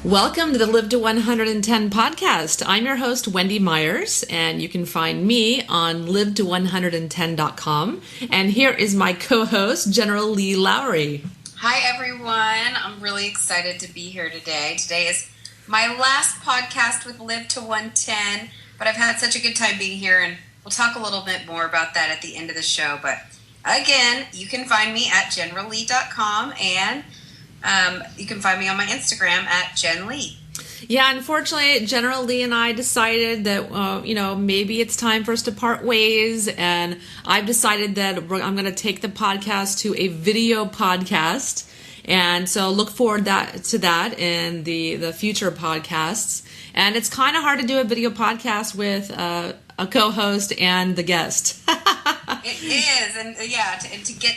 Welcome to the Live to 110 podcast. I'm your host, Wendy Myers, and you can find me on live110.com. And here is my co-host, General Leigh Lowry. Hi, everyone. I'm really excited to be here today. Today is my last podcast with Live to 110, but I've had such a good time being here, and we'll talk a little bit more about that at the end of the show. But again, you can find me at generalleigh.com, and you can find me on my Instagram at Jen Leigh. Yeah, unfortunately, General Leigh and I decided that, maybe it's time for us to part ways. And I've decided that I'm going to take the podcast to a video podcast. And so look forward to that in the future podcasts. And it's kind of hard to do a video podcast with a co-host and the guest. It is. And to get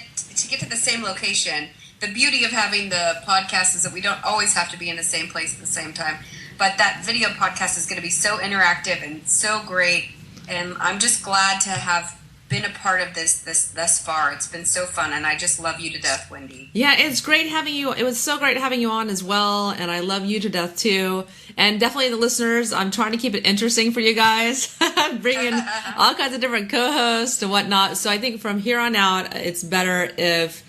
to the same location. The beauty of having the podcast is that we don't always have to be in the same place at the same time. But that video podcast is going to be so interactive and so great. And I'm just glad to have been a part of this thus far. It's been so fun. And I just love you to death, Wendy. Yeah, it's great having you. It was so great having you on as well. And I love you to death, too. And definitely the listeners, I'm trying to keep it interesting for you guys. Bringing all kinds of different co-hosts and whatnot. So I think from here on out, it's better if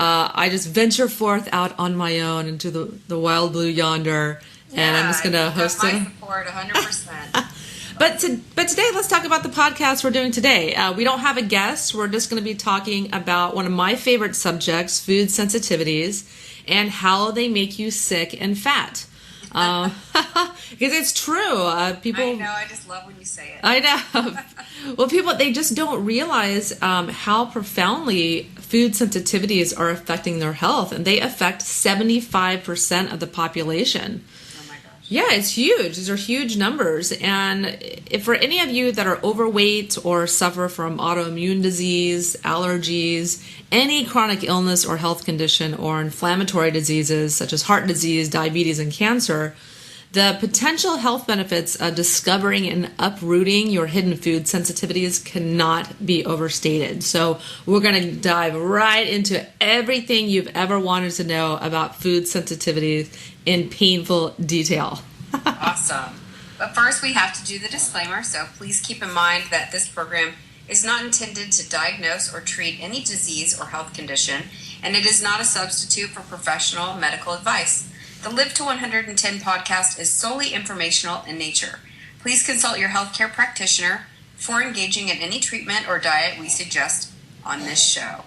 I just venture forth out on my own into the wild blue yonder, and I'm just going to host it. My support, 100%. But today, let's talk about the podcast we're doing today. We don't have a guest. We're just going to be talking about one of my favorite subjects, food sensitivities, and how they make you sick and fat. Because it's true. People. I know. I just love when you say it. I know. Well, people, they just don't realize how profoundly food sensitivities are affecting their health, and they affect 75% of the population. Oh my gosh. Yeah, it's huge. These are huge numbers. And if for any of you that are overweight or suffer from autoimmune disease, allergies, any chronic illness or health condition, or inflammatory diseases such as heart disease, diabetes, and cancer, the potential health benefits of discovering and uprooting your hidden food sensitivities cannot be overstated. So we're going to dive right into everything you've ever wanted to know about food sensitivities in painful detail. Awesome. But first, we have to do the disclaimer. So please keep in mind that this program is not intended to diagnose or treat any disease or health condition, and it is not a substitute for professional medical advice. The Live to 110 podcast is solely informational in nature. Please consult your healthcare practitioner before engaging in any treatment or diet we suggest on this show.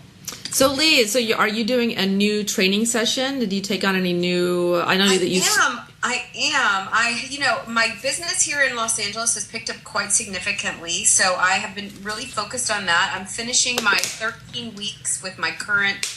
So Leigh, are you doing a new training session? Did you take on any new? I know that you. I am. My business here in Los Angeles has picked up quite significantly, so I have been really focused on that. I'm finishing my 13 weeks with my current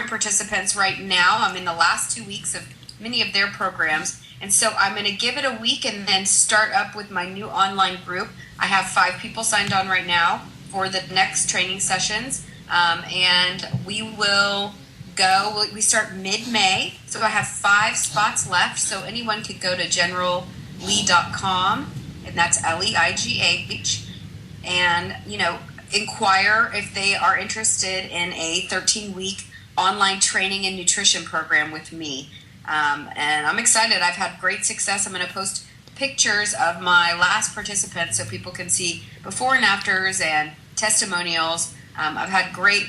participants right now. I'm in the last 2 weeks of many of their programs, and so I'm going to give it a week and then start up with my new online group. I have 5 people signed on right now for the next training sessions, and we will go. We start mid-May, so I have 5 spots left, so anyone could go to generalleigh.com, and that's Leigh, and inquire if they are interested in a 13-week online training and nutrition program with me. And I'm excited. I've had great success. I'm going to post pictures of my last participants so people can see before and afters and testimonials. I've had great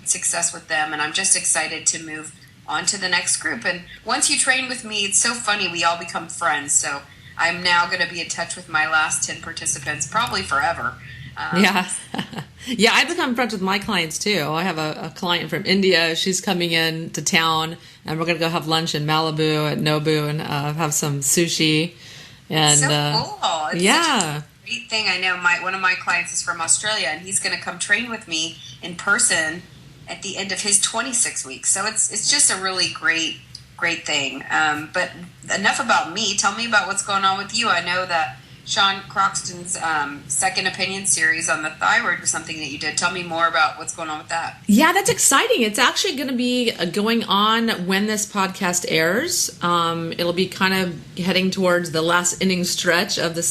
success with them, and I'm just excited to move on to the next group. And once you train with me, it's so funny. We all become friends. So I'm now going to be in touch with my last 10 participants, probably forever. Yeah, I've become friends with my clients too. I have a client from India. She's coming in to town, and we're going to go have lunch in Malibu at Nobu and have some sushi. And so cool. It's yeah. Such a great thing. I know one of my clients is from Australia, and he's going to come train with me in person at the end of his 26 weeks. So it's just a really great thing. But enough about me. Tell me about what's going on with you. I know that Sean Croxton's Second Opinion series on the thyroid was something that you did. Tell me more about what's going on with that. Yeah, that's exciting. It's actually going to be going on when this podcast airs. It'll be kind of heading towards the last inning stretch of the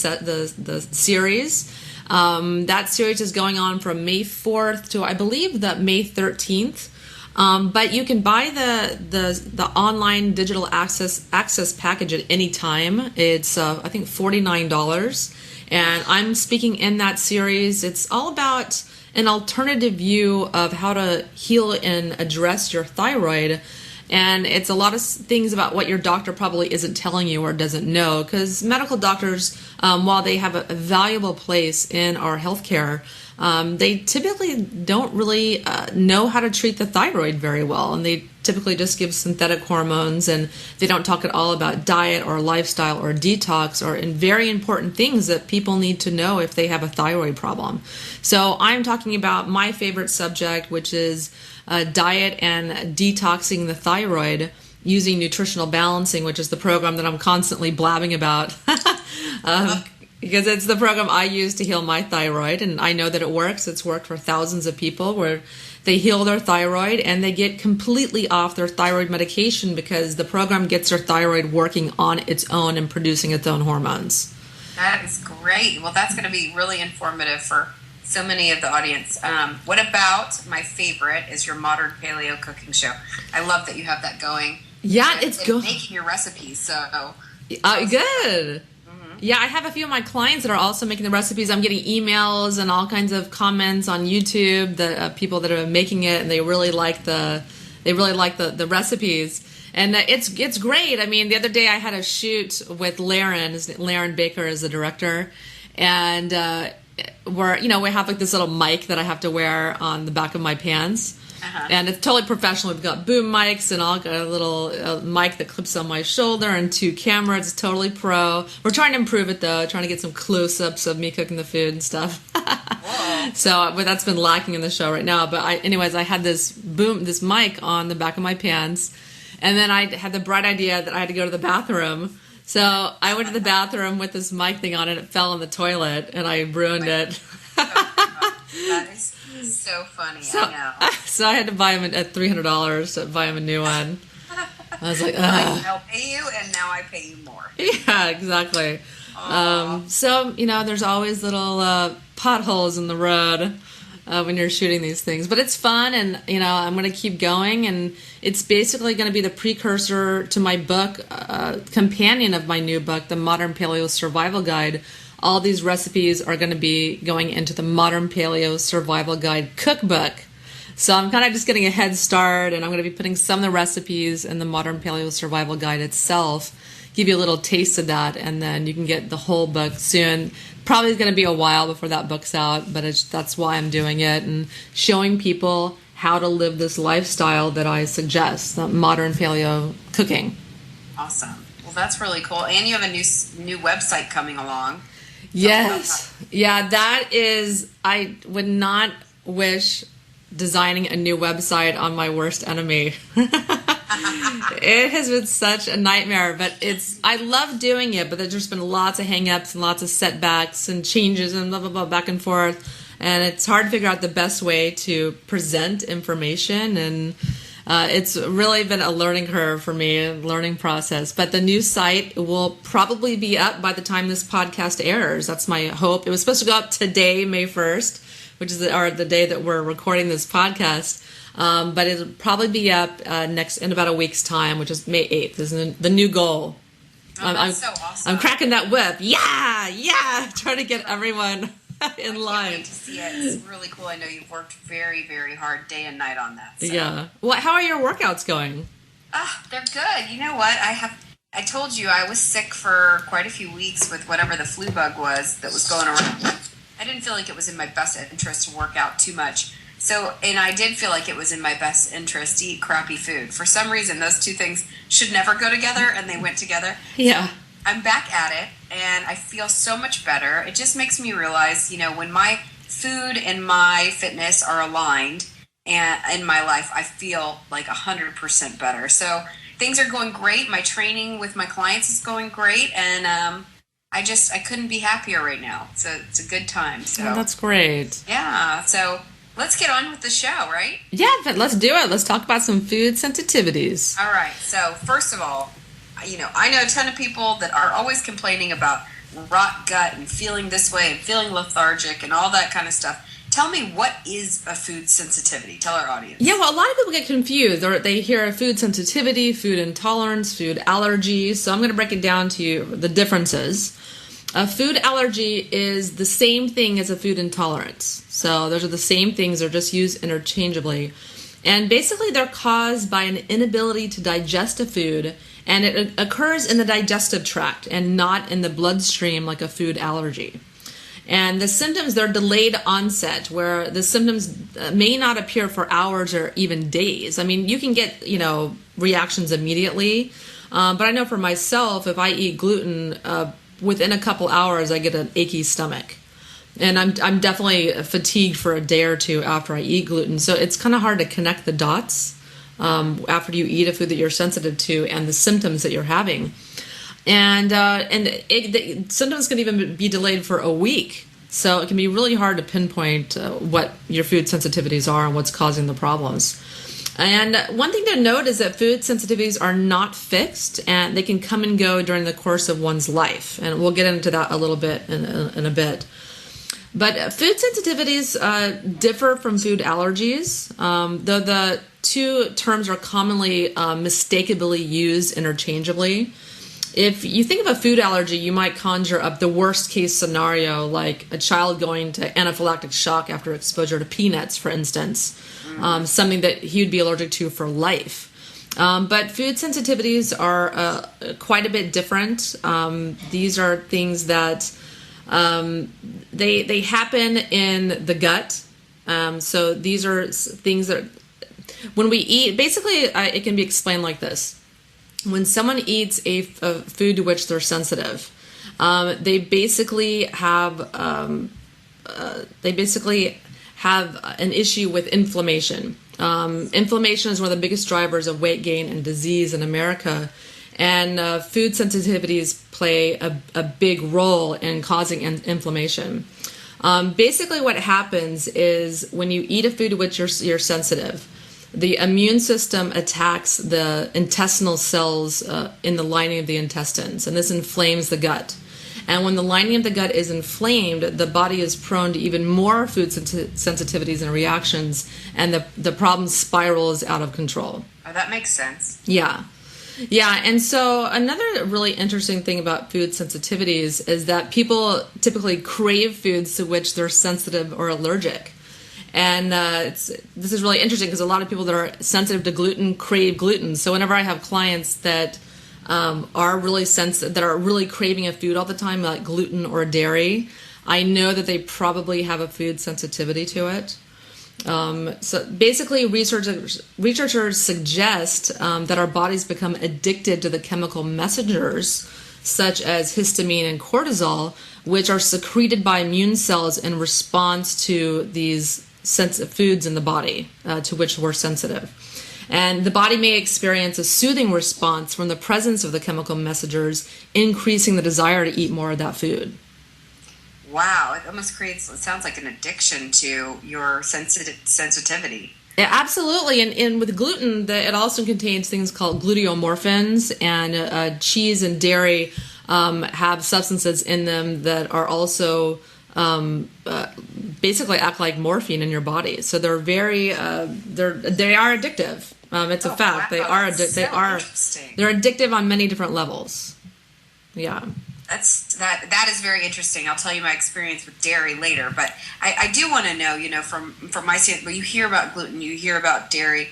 series. That series is going on from May 4th to, I believe, May 13th. But you can buy the online digital access package at any time. It's I think $49, and I'm speaking in that series. It's all about an alternative view of how to heal and address your thyroid. And it's a lot of things about what your doctor probably isn't telling you or doesn't know, because medical doctors, while they have a valuable place in our healthcare, they typically don't really know how to treat the thyroid very well. And they typically just give synthetic hormones, and they don't talk at all about diet or lifestyle or detox or very important things that people need to know if they have a thyroid problem. So I'm talking about my favorite subject, which is diet and detoxing the thyroid using nutritional balancing, which is the program that I'm constantly blabbing about. Because it's the program I use to heal my thyroid, and I know that it works. It's worked for thousands of people where they heal their thyroid and they get completely off their thyroid medication because the program gets their thyroid working on its own and producing its own hormones. That is great. Well, that's going to be really informative for so many of the audience. What about my favorite is your modern paleo cooking show? I love that you have that going. Yeah, it's good. Making your recipes, so good. Yeah, I have a few of my clients that are also making the recipes. I'm getting emails and all kinds of comments on YouTube that people that are making it, and they really like the recipes. And it's great. I mean, the other day I had a shoot with Laren Baker is the director, and we have like this little mic that I have to wear on the back of my pants. And it's totally professional. We've got boom mics and all got a little mic that clips on my shoulder and 2 cameras. It's totally pro. We're trying to improve it though, trying to get some close-ups of me cooking the food and stuff. So, but that's been lacking in the show right now. But I had this mic on the back of my pants, and then I had the bright idea that I had to go to the bathroom. So I went to the bathroom with this mic thing on, and it fell in the toilet, and I ruined it. That is so funny. I know. So I had to buy him at $300 to buy him a new one. I was like, ugh. I'll pay you, and now I pay you more. Yeah, exactly. So, there's always little potholes in the road when you're shooting these things. But it's fun, and, I'm going to keep going. And it's basically going to be the precursor to my book, companion of my new book, The Modern Paleo Survival Guide. All these recipes are going to be going into the Modern Paleo Survival Guide cookbook. So I'm kind of just getting a head start, and I'm going to be putting some of the recipes in the Modern Paleo Survival Guide itself, give you a little taste of that, and then you can get the whole book soon. Probably going to be a while before that book's out, but that's why I'm doing it, and showing people how to live this lifestyle that I suggest, the modern paleo cooking. Awesome. Well, that's really cool. And you have a new website coming along. Yes. Yeah, that is, I would not wish designing a new website on my worst enemy. It has been such a nightmare, but I love doing it, but there's just been lots of hang-ups and lots of setbacks and changes and blah, blah, blah, back and forth. And it's hard to figure out the best way to present information, and it's really been a learning curve for me, a learning process. But the new site will probably be up by the time this podcast airs. That's my hope. It was supposed to go up today, May 1st, which is the day that we're recording this podcast. But it'll probably be up in about a week's time, which is May 8th, is the new goal. That's so awesome. I'm cracking that whip. Yeah. Trying to get everyone in line. I can't wait to see it. It's really cool. I know you've worked very, very hard day and night on that. So. Yeah. Well, how are your workouts going? They're good. You know what? I told you I was sick for quite a few weeks with whatever the flu bug was that was going around. I didn't feel like it was in my best interest to work out too much. So, and I did feel like it was in my best interest to eat crappy food. For some reason, those two things should never go together, and they went together. Yeah. So I'm back at it, and I feel so much better. It just makes me realize, when my food and my fitness are aligned and in my life, I feel like 100% better. So things are going great. My training with my clients is going great, and I couldn't be happier right now. So it's a good time. So that's great. Yeah. So let's get on with the show, right? Yeah, but let's do it. Let's talk about some food sensitivities. All right. So first of all, I know a ton of people that are always complaining about rot gut and feeling this way and feeling lethargic and all that kind of stuff. tell me, what is a food sensitivity? Tell our audience. Yeah, well, a lot of people get confused. They hear food sensitivity, food intolerance, food allergy. So I'm going to break it down to you, the differences. A food allergy is the same thing as a food intolerance. So those are the same things, they're just used interchangeably. And basically they're caused by an inability to digest a food, and it occurs in the digestive tract and not in the bloodstream like a food allergy. And the symptoms, they're delayed onset, where the symptoms may not appear for hours or even days. I mean, you can get, reactions immediately. But I know for myself, if I eat gluten, within a couple hours, I get an achy stomach. And I'm definitely fatigued for a day or two after I eat gluten. So it's kind of hard to connect the dots after you eat a food that you're sensitive to and the symptoms that you're having. And the symptoms can even be delayed for a week. So it can be really hard to pinpoint what your food sensitivities are and what's causing the problems. And one thing to note is that food sensitivities are not fixed, and they can come and go during the course of one's life. And we'll get into that a little bit in a bit. But food sensitivities differ from food allergies, though the two terms are commonly mistakenly used interchangeably. If you think of a food allergy, you might conjure up the worst case scenario, like a child going to anaphylactic shock after exposure to peanuts, for instance, something that he would be allergic to for life. But food sensitivities are quite a bit different. These are things that they happen in the gut. So these are things that when we eat, basically it can be explained like this. When someone eats a food to which they're sensitive, they basically have an issue with inflammation. Inflammation is one of the biggest drivers of weight gain and disease in America, and food sensitivities play a big role in causing inflammation. Basically, what happens is when you eat a food to which you're sensitive, the immune system attacks the intestinal cells in the lining of the intestines, and this inflames the gut. And when the lining of the gut is inflamed, the body is prone to even more food sensitivities and reactions, and the problem spirals out of control. Oh, that makes sense. Yeah. Yeah, and so another really interesting thing about food sensitivities is that people typically crave foods to which they're sensitive or allergic. And this is really interesting because a lot of people that are sensitive to gluten crave gluten. So whenever I have clients that are really sensitive, that are really craving a food all the time, like gluten or dairy, I know that they probably have a food sensitivity to it. So basically, researchers suggest that our bodies become addicted to the chemical messengers, such as histamine and cortisol, which are secreted by immune cells in response to these foods in the body to which we're sensitive. And the body may experience a soothing response from the presence of the chemical messengers, increasing the desire to eat more of that food. Wow, it almost sounds like an addiction to your sensitivity. Yeah, absolutely. And with gluten, it also contains things called gluteomorphins, and cheese and dairy have substances in them that are also basically act like morphine in your body. So they're they are addictive. It's a fact. Wow, They're addictive on many different levels. Yeah. That is very interesting. I'll tell you my experience with dairy later, but I do want to know, from my standpoint, you hear about gluten, you hear about dairy,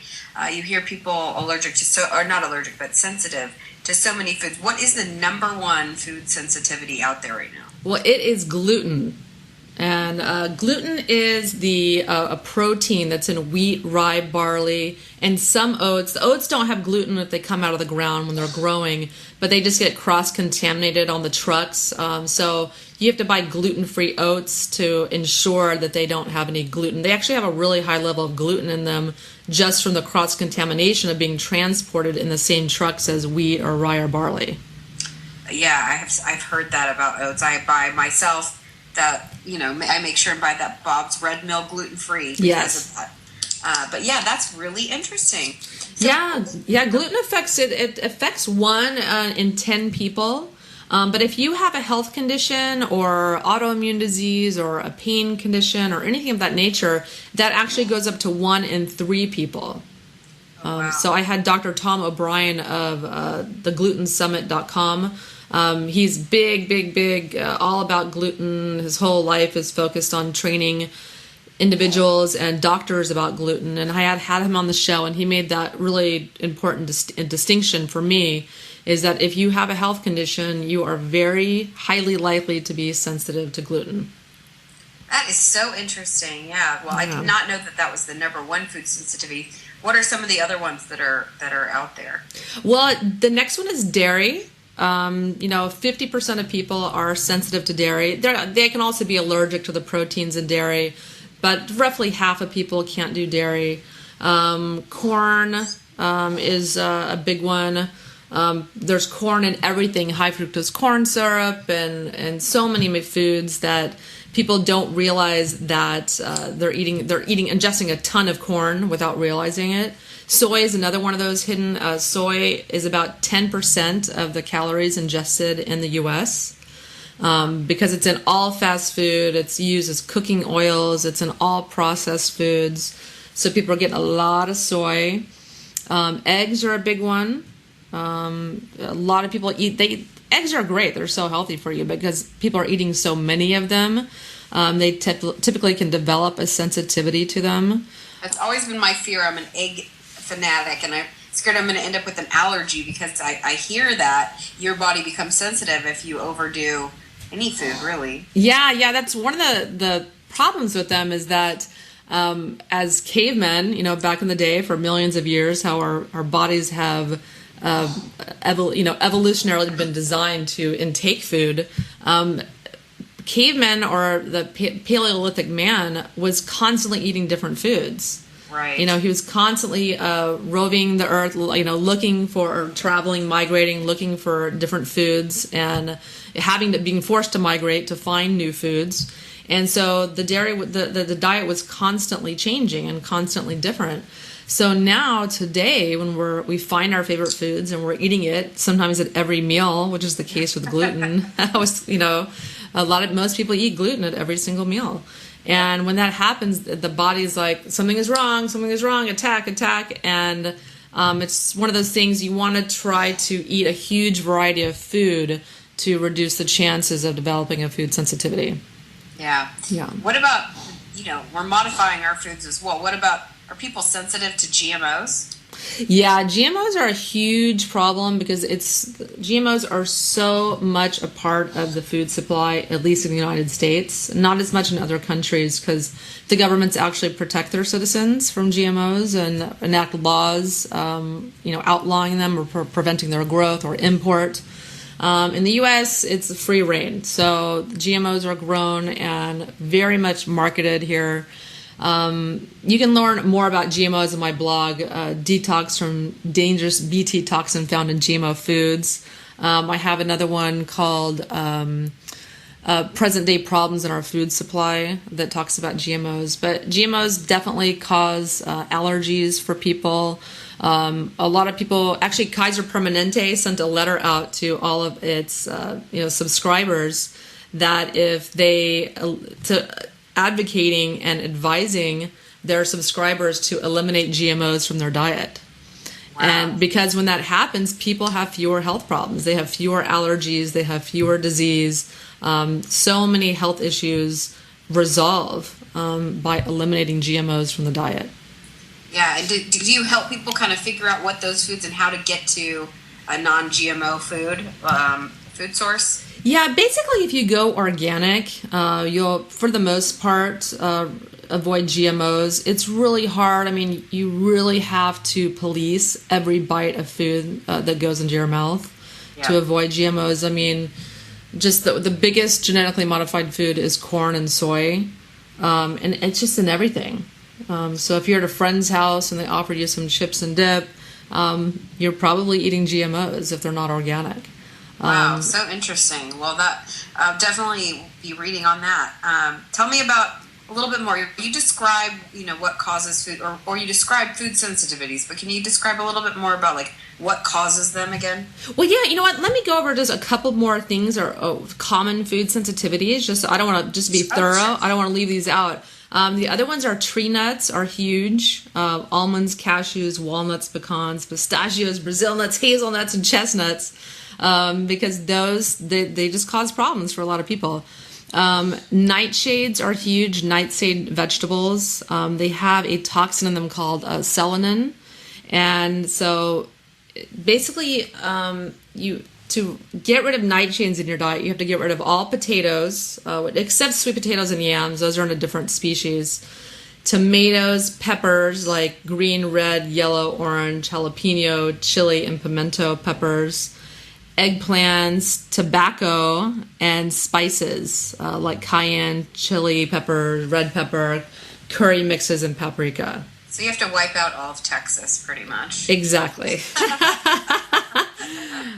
you hear people allergic to or not allergic, but sensitive to so many foods. What is the number one food sensitivity out there right now? Well, it is gluten. And gluten is a protein that's in wheat, rye, barley, and some oats. The oats don't have gluten if they come out of the ground when they're growing, but they just get cross-contaminated on the trucks. So you have to buy gluten-free oats to ensure that they don't have any gluten. They actually have a really high level of gluten in them just from the cross-contamination of being transported in the same trucks as wheat or rye or barley. Yeah, I've heard that about oats. I buy myself that, I make sure and buy that Bob's Red Mill gluten-free because of that. But yeah, that's really interesting. So, yeah, gluten affects it. It affects 1 in 10 people. But if you have a health condition or autoimmune disease or a pain condition or anything of that nature, that actually goes up to 1 in 3 people. Wow. So I had Dr. Tom O'Brien of theglutensummit.com. He's big, all about gluten. His whole life is focused on training individuals and doctors about gluten. And I had him on the show, and he made that really important distinction for me, is that if you have a health condition, you are very highly likely to be sensitive to gluten. That is so interesting. Yeah. Well, I did not know that was the number one food sensitivity. What are some of the other ones that are out there? Well, the next one is dairy. 50% of people are sensitive to dairy. They can also be allergic to the proteins in dairy, but roughly half of people can't do dairy. Corn is a big one. There's corn in everything, high fructose corn syrup, and so many foods that people don't realize that they're ingesting a ton of corn without realizing it. Soy is another one of those hidden. Soy is about 10% of the calories ingested in the U.S. Because it's in all fast food. It's used as cooking oils. It's in all processed foods. So people are getting a lot of soy. Eggs are a big one. A lot of people eggs are great. They're so healthy for you because people are eating so many of them. They typically can develop a sensitivity to them. That's always been my fear. I'm an egg fanatic, and I'm scared I'm going to end up with an allergy because I hear that your body becomes sensitive if you overdo any food, really. Yeah. That's one of the problems with them is that as cavemen, back in the day for millions of years, how our bodies have evolutionarily been designed to intake food. Cavemen or the Paleolithic man was constantly eating different foods. Right. He was constantly roving the earth, looking for, traveling, migrating, looking for different foods, and being forced to migrate to find new foods. And so the diet was constantly changing and constantly different. So now today, when we find our favorite foods and we're eating it, sometimes at every meal, which is the case with gluten, most people eat gluten at every single meal. And when that happens, the body's like, something is wrong, attack. And it's one of those things you want to try to eat a huge variety of food to reduce the chances of developing a food sensitivity. Yeah. What about, we're modifying our foods as well. What about, are people sensitive to GMOs? Yeah, GMOs are a huge problem because GMOs are so much a part of the food supply, at least in the United States, not as much in other countries because the governments actually protect their citizens from GMOs and enact laws, outlawing them or preventing their growth or import. In the U.S., it's free reign. So GMOs are grown and very much marketed here. You can learn more about GMOs in my blog, Detox from Dangerous BT Toxin Found in GMO Foods. I have another one called Present Day Problems in Our Food Supply that talks about GMOs. But GMOs definitely cause allergies for people. A lot of people, actually Kaiser Permanente sent a letter out to all of its subscribers that if they advocating and advising their subscribers to eliminate GMOs from their diet. Wow. And because when that happens, people have fewer health problems. They have fewer allergies. They have fewer disease. So many health issues resolve by eliminating GMOs from the diet. Yeah. And do you help people kind of figure out what those foods and how to get to a non-GMO food source? Yeah, basically if you go organic, you'll, for the most part, avoid GMOs. It's really hard. I mean, you really have to police every bite of food that goes into your mouth to avoid GMOs. I mean, just the biggest genetically modified food is corn and soy, and it's just in everything. So if you're at a friend's house and they offered you some chips and dip, you're probably eating GMOs if they're not organic. Wow, so interesting. Well, I'll definitely be reading on that. Tell me about a little bit more. You describe, what causes food, or you describe food sensitivities, but can you describe a little bit more about like what causes them again? Well, yeah, you know what? Let me go over just a couple more things or common food sensitivities. Just I don't want to just be thorough. Sure. I don't want to leave these out. The other ones are tree nuts are huge. Almonds, cashews, walnuts, pecans, pistachios, Brazil nuts, hazelnuts, and chestnuts. Because those, they just cause problems for a lot of people. Nightshades are huge. Nightshade vegetables. They have a toxin in them called selenin. And so basically, to get rid of nightshades in your diet, you have to get rid of all potatoes, except sweet potatoes and yams. Those are in a different species. Tomatoes, peppers like green, red, yellow, orange, jalapeno, chili, and pimento peppers. Eggplants, tobacco, and spices like cayenne, chili pepper, red pepper, curry mixes, and paprika. So you have to wipe out all of Texas, pretty much. Exactly.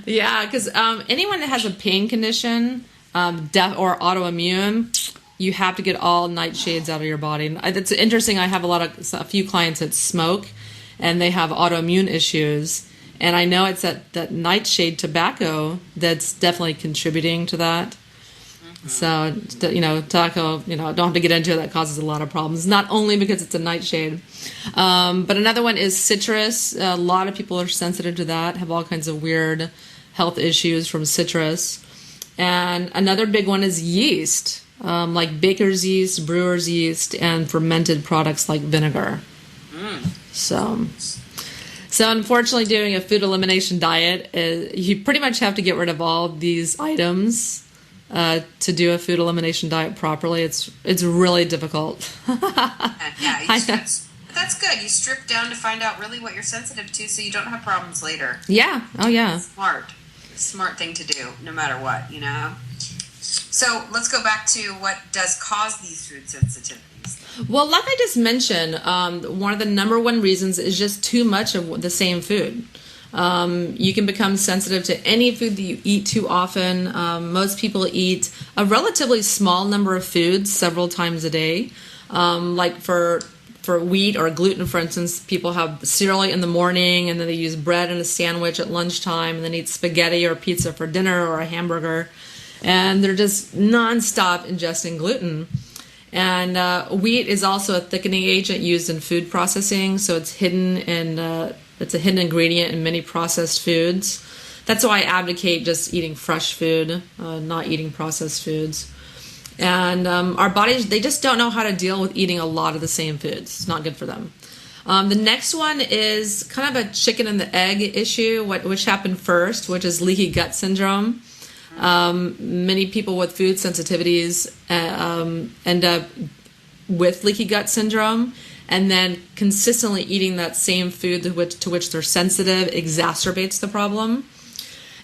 Yeah, because anyone that has a pain condition, or autoimmune, you have to get all nightshades out of your body. And it's interesting. I have a few clients that smoke, and they have autoimmune issues. And I know it's that nightshade tobacco that's definitely contributing to that. Mm-hmm. So, tobacco, don't have to get into it. That causes a lot of problems, not only because it's a nightshade. But another one is citrus. A lot of people are sensitive to that, have all kinds of weird health issues from citrus. And another big one is yeast, like baker's yeast, brewer's yeast, and fermented products like vinegar. So unfortunately, doing a food elimination diet, you pretty much have to get rid of all these items to do a food elimination diet properly. It's really difficult. That's good. You strip down to find out really what you're sensitive to, so you don't have problems later. Yeah. Oh, yeah. Smart thing to do, no matter what. So let's go back to what does cause these food sensitivities. Well, like I just mentioned, one of the number one reasons is just too much of the same food. You can become sensitive to any food that you eat too often. Most people eat a relatively small number of foods several times a day. Like for wheat or gluten, for instance, people have cereal in the morning, and then they use bread in a sandwich at lunchtime, and then eat spaghetti or pizza for dinner or a hamburger. And they're just nonstop ingesting gluten. And wheat is also a thickening agent used in food processing, so it's hidden it's a hidden ingredient in many processed foods. That's why I advocate just eating fresh food, not eating processed foods. And our bodies, they just don't know how to deal with eating a lot of the same foods. It's not good for them. The next one is kind of a chicken and the egg issue, which happened first, which is leaky gut syndrome. Many people with food sensitivities end up with leaky gut syndrome, and then consistently eating that same food to which they're sensitive exacerbates the problem.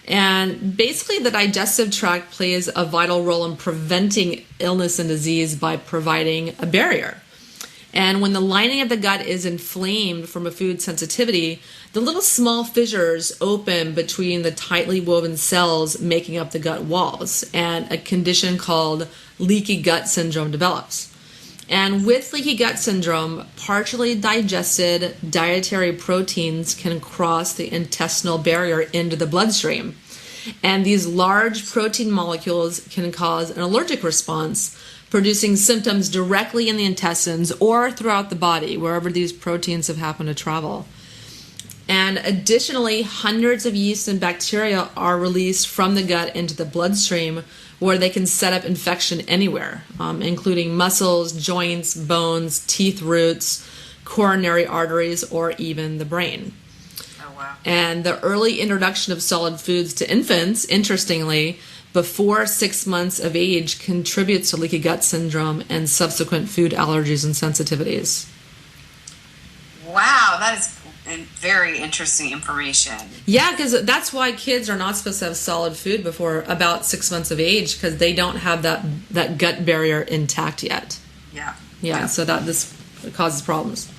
And basically the digestive tract plays a vital role in preventing illness and disease by providing a barrier. And when the lining of the gut is inflamed from a food sensitivity, the little small fissures open between the tightly woven cells making up the gut walls, and a condition called leaky gut syndrome develops. And with leaky gut syndrome, partially digested dietary proteins can cross the intestinal barrier into the bloodstream. And these large protein molecules can cause an allergic response, producing symptoms directly in the intestines or throughout the body, wherever these proteins have happened to travel. And additionally, hundreds of yeast and bacteria are released from the gut into the bloodstream, where they can set up infection anywhere, including muscles, joints, bones, teeth roots, coronary arteries, or even the brain. Oh, wow. And the early introduction of solid foods to infants, interestingly, before 6 months of age, contributes to leaky gut syndrome and subsequent food allergies and sensitivities. Wow, that is very interesting information. Yeah, because that's why kids are not supposed to have solid food before about 6 months of age, because they don't have that gut barrier intact yet. Yeah. So this causes problems.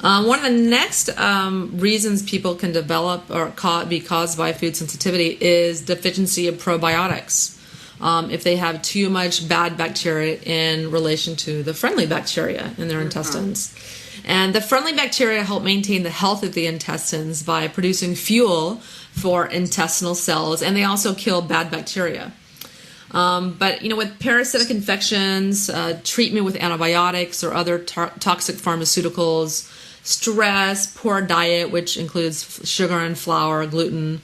One of the next reasons people can develop or be caused by food sensitivity is deficiency of probiotics. If they have too much bad bacteria in relation to the friendly bacteria in their intestines. And the friendly bacteria help maintain the health of the intestines by producing fuel for intestinal cells, and they also kill bad bacteria. But with parasitic infections, treatment with antibiotics or other toxic pharmaceuticals, stress, poor diet, which includes sugar and flour, gluten,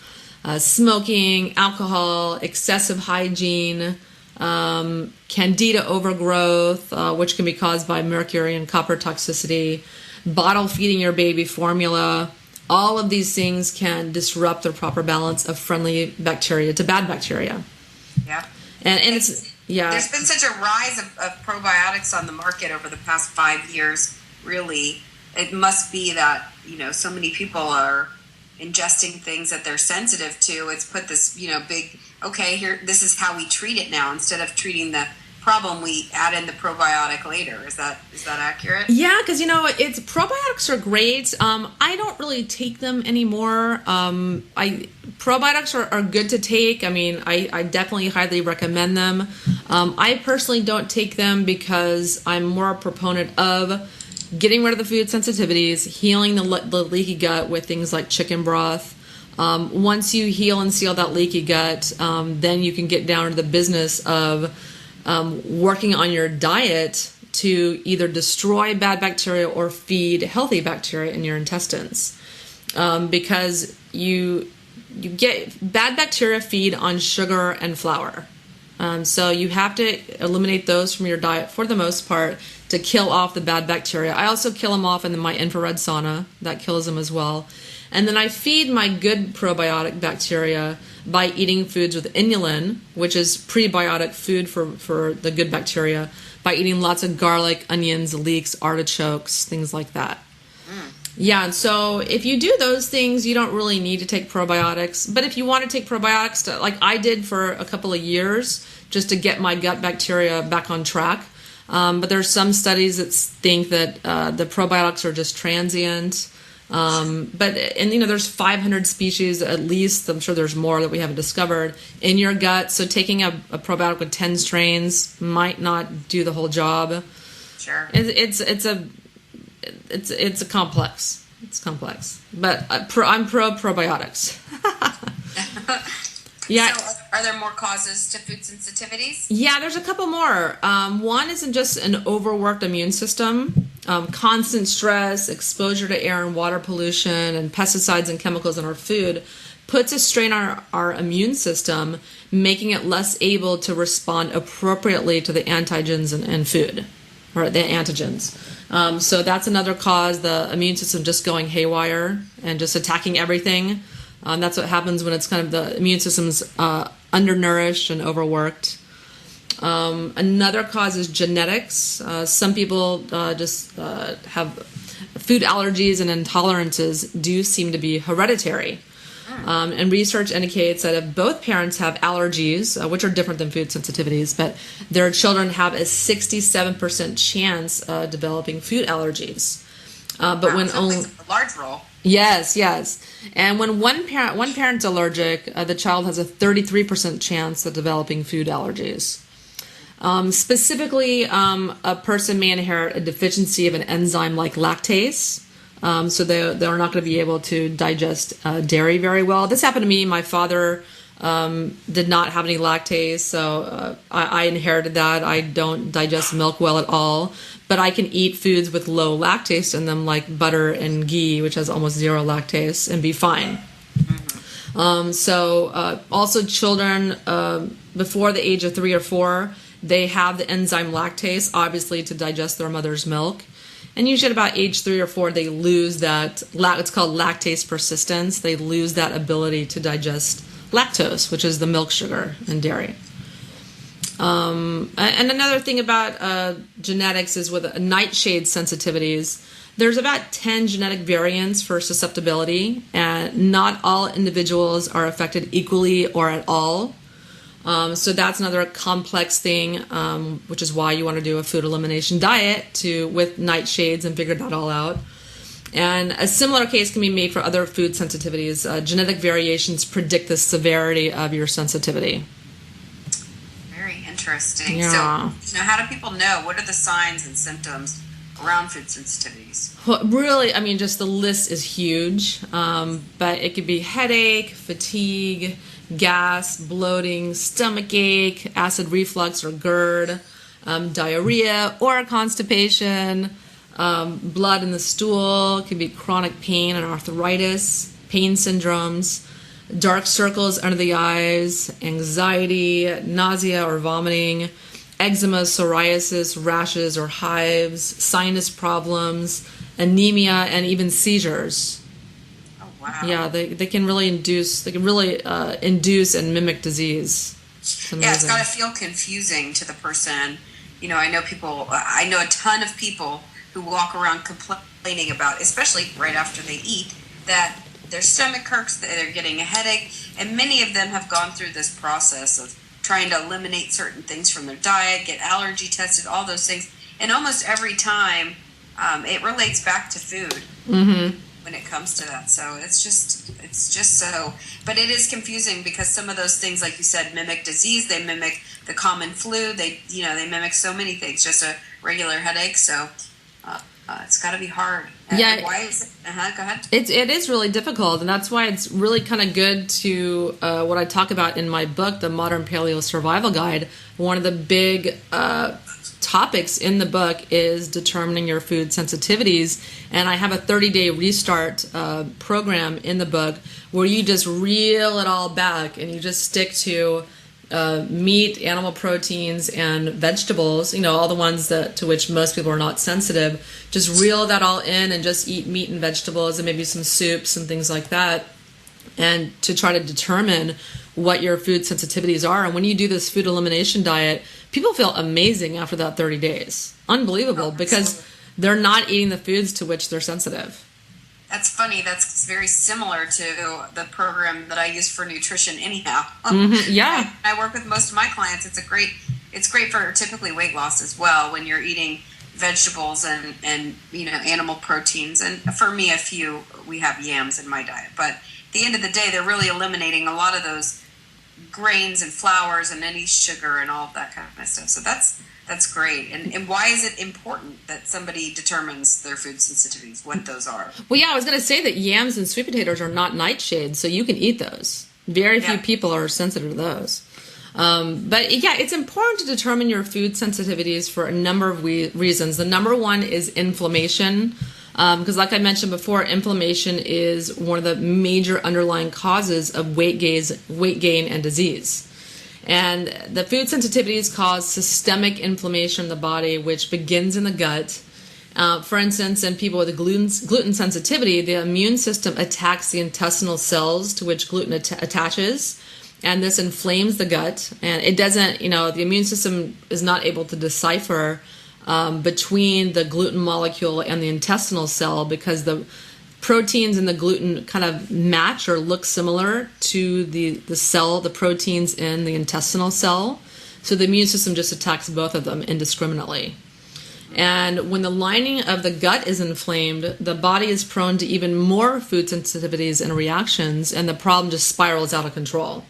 smoking, alcohol, excessive hygiene, candida overgrowth, which can be caused by mercury and copper toxicity, bottle feeding your baby formula. All of these things can disrupt the proper balance of friendly bacteria to bad bacteria. Yeah. And it's, yeah. There's been such a rise of probiotics on the market over the past 5 years, really. It must be that, so many people are ingesting things that they're sensitive to. It's put this, big, okay, here, this is how we treat it now. Instead of treating the problem, we add in the probiotic later. Is that accurate? Yeah, because it's probiotics are great. I don't really take them anymore. Probiotics are good to take. I mean, I definitely highly recommend them. I personally don't take them because I'm more a proponent of getting rid of the food sensitivities, healing the leaky gut with things like chicken broth. Once you heal and seal that leaky gut, then you can get down to the business of working on your diet to either destroy bad bacteria or feed healthy bacteria in your intestines. Because you get bad bacteria feed on sugar and flour. So you have to eliminate those from your diet for the most part to kill off the bad bacteria. I also kill them off in my infrared sauna. That kills them as well. And then I feed my good probiotic bacteria by eating foods with inulin, which is prebiotic food for the good bacteria, by eating lots of garlic, onions, leeks, artichokes, things like that. Yeah, and so if you do those things, you don't really need to take probiotics. But if you want to take probiotics, like I did for a couple of years, just to get my gut bacteria back on track. But there's some studies that think that the probiotics are just transient. There's 500 species at least. I'm sure there's more that we haven't discovered in your gut. So taking a probiotic with 10 strains might not do the whole job. Sure. It's a complex. It's complex. But I'm pro probiotics. Yeah. So are there more causes to food sensitivities? Yeah, there's a couple more. One isn't just an overworked immune system. Constant stress, exposure to air and water pollution, and pesticides and chemicals in our food puts a strain on our immune system, making it less able to respond appropriately to the antigens in food, or the antigens. So that's another cause, the immune system just going haywire and just attacking everything. That's what happens when it's kind of the immune system's undernourished and overworked. Another cause is genetics. Some people just have food allergies and intolerances do seem to be hereditary. And research indicates that if both parents have allergies, which are different than food sensitivities, but their children have a 67% chance of developing food allergies. But wow, when so only it plays a large role. Yes. And when one parent's allergic, the child has a 33% chance of developing food allergies. Specifically, a person may inherit a deficiency of an enzyme like lactase. So they're not going to be able to digest dairy very well. This happened to me. My father did not have any lactase, so I inherited that. I don't digest milk well at all, but I can eat foods with low lactase in them, like butter and ghee, which has almost zero lactase, and be fine. Also children before the age of 3 or 4, they have the enzyme lactase, obviously, to digest their mother's milk. And usually at about age 3 or 4, they lose that, it's called lactase persistence. They lose that ability to digest lactose, which is the milk sugar in dairy. And another thing about genetics is with nightshade sensitivities, there's about 10 genetic variants for susceptibility, and not all individuals are affected equally or at all. So that's another complex thing, which is why you want to do a food elimination diet with nightshades and figure that all out. And a similar case can be made for other food sensitivities. Genetic variations predict the severity of your sensitivity. Very interesting. Yeah. So, how do people know? What are the signs and symptoms around food sensitivities? Well, really, I mean, just the list is huge, but it could be headache, fatigue, gas, bloating, stomach ache, acid reflux or GERD, diarrhea or constipation, blood in the stool. It could be chronic pain and arthritis, pain syndromes, dark circles under the eyes, anxiety, nausea or vomiting, eczema, psoriasis, rashes or hives, sinus problems, anemia, and even seizures. Oh, wow. Yeah, they can really induce and mimic disease. Yeah, it's got to feel confusing to the person. I know a ton of people who walk around complaining about, especially right after they eat, that their stomach hurts, that they're getting a headache, and many of them have gone through this process of trying to eliminate certain things from their diet, get allergy tested, all those things, and almost every time it relates back to food when it comes to that. So it's just so, but it is confusing because some of those things, like you said, mimic disease. They mimic the common flu. They mimic so many things. Just a regular headache. So it's got to be hard. Yeah. Why is it? Go ahead. It is really difficult, and that's why it's really kind of good to what I talk about in my book, The Modern Paleo Survival Guide. One of the big topics in the book is determining your food sensitivities, and I have a 30-day restart program in the book where you just reel it all back and you just stick to meat, animal proteins, and vegetables, all the ones to which most people are not sensitive. Just reel that all in and just eat meat and vegetables and maybe some soups and things like that, and to try to determine what your food sensitivities are. And when you do this food elimination diet, people feel amazing after that 30 days. Unbelievable, because they're not eating the foods to which they're sensitive. That's funny. That's very similar to the program that I use for nutrition anyhow. Yeah. I work with most of my clients. It's great for typically weight loss as well when you're eating vegetables and animal proteins. And for me, we have yams in my diet. But at the end of the day, they're really eliminating a lot of those grains and flours and any sugar and all of that kind of stuff. So that's great. And why is it important that somebody determines their food sensitivities, what those are? Well, yeah, I was going to say that yams and sweet potatoes are not nightshades, so you can eat those. Very few people are sensitive to those. But yeah, it's important to determine your food sensitivities for a number of reasons. The number one is inflammation. Because like I mentioned before, inflammation is one of the major underlying causes of weight gain and disease. And the food sensitivities cause systemic inflammation in the body, which begins in the gut. For instance, in people with gluten sensitivity, the immune system attacks the intestinal cells to which gluten attaches, and this inflames the gut. And it doesn't, the immune system is not able to decipher between the gluten molecule and the intestinal cell, because the proteins in the gluten kind of match or look similar to the cell, the proteins in the intestinal cell. So the immune system just attacks both of them indiscriminately. And when the lining of the gut is inflamed, the body is prone to even more food sensitivities and reactions, and the problem just spirals out of control.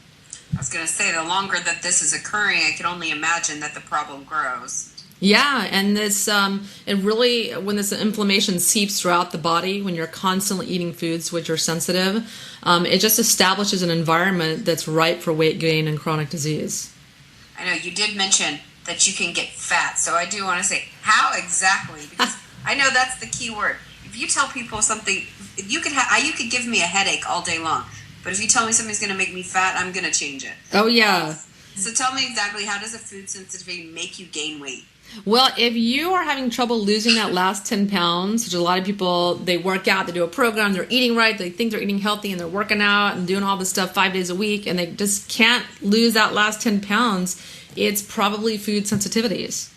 I was going to say, the longer that this is occurring, I can only imagine that the problem grows. Yeah, and this when this inflammation seeps throughout the body, when you're constantly eating foods which are sensitive, it just establishes an environment that's ripe for weight gain and chronic disease. I know you did mention that you can get fat, so I do want to say, how exactly? Because I know that's the key word. If you tell people something, you could give me a headache all day long, but if you tell me something's going to make me fat, I'm going to change it. Oh yeah. So tell me exactly, how does a food sensitivity make you gain weight? Well, if you are having trouble losing that last 10 pounds, which a lot of people, they work out, they do a program, they're eating right, they think they're eating healthy, and they're working out and doing all this stuff 5 days a week, and they just can't lose that last 10 pounds, it's probably food sensitivities.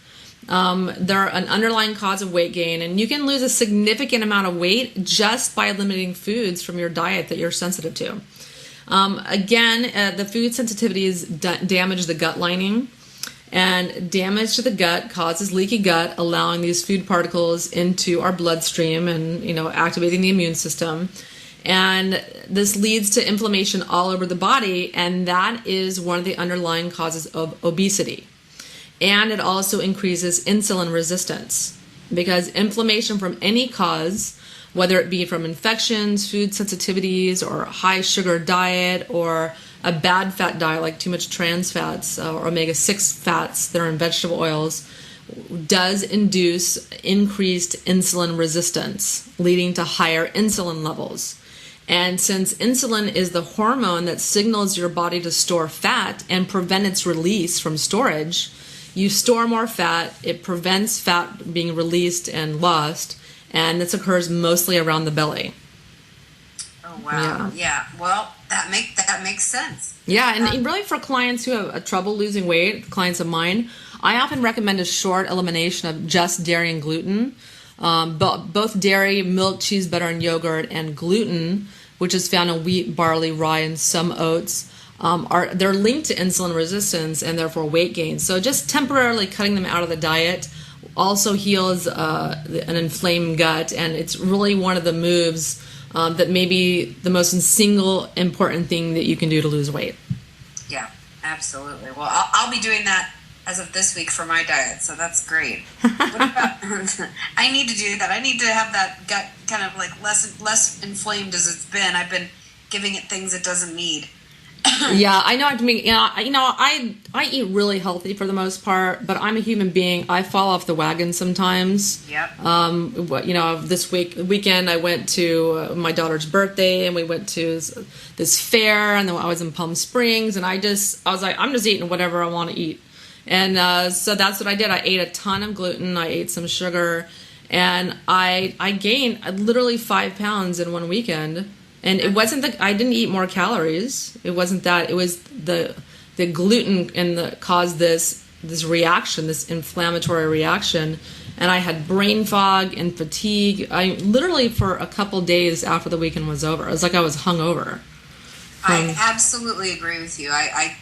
They're an underlying cause of weight gain, and you can lose a significant amount of weight just by eliminating foods from your diet that you're sensitive to. The food sensitivities damage the gut lining. And damage to the gut causes leaky gut, allowing these food particles into our bloodstream and, activating the immune system. And this leads to inflammation all over the body, and that is one of the underlying causes of obesity. And it also increases insulin resistance. because inflammation from any cause, whether it be from infections, food sensitivities, or a high sugar diet, or a bad fat diet like too much trans fats or omega-6 fats that are in vegetable oils, does induce increased insulin resistance, leading to higher insulin levels. And since insulin is the hormone that signals your body to store fat and prevent its release from storage, you store more fat, it prevents fat being released and lost, and this occurs mostly around the belly. Oh, wow. Yeah. Well, that makes sense. Yeah, and really for clients who have trouble losing weight, clients of mine, I often recommend a short elimination of just dairy and gluten. Both dairy, milk, cheese, butter, and yogurt, and gluten, which is found in wheat, barley, rye, and some oats, they're linked to insulin resistance and therefore weight gain. So just temporarily cutting them out of the diet also heals an inflamed gut, and it's really one of the moves that may be the most single important thing that you can do to lose weight. Yeah, absolutely. Well, I'll be doing that as of this week for my diet, so that's great. What about, I need to do that. I need to have that gut kind of like less inflamed as it's been. I've been giving it things it doesn't need. Yeah, I know. I eat really healthy for the most part, but I'm a human being. I fall off the wagon sometimes. Yep. This weekend I went to my daughter's birthday, and we went to this fair, and then I was in Palm Springs, and I was like, I'm just eating whatever I want to eat. And so that's what I did. I ate a ton of gluten. I ate some sugar, and I gained literally 5 pounds in one weekend. And it wasn't that I didn't eat more calories. It wasn't that. It was the gluten caused this reaction, this inflammatory reaction. And I had brain fog and fatigue. I literally for a couple days after the weekend was over, it was like I was hungover. I absolutely agree with you. I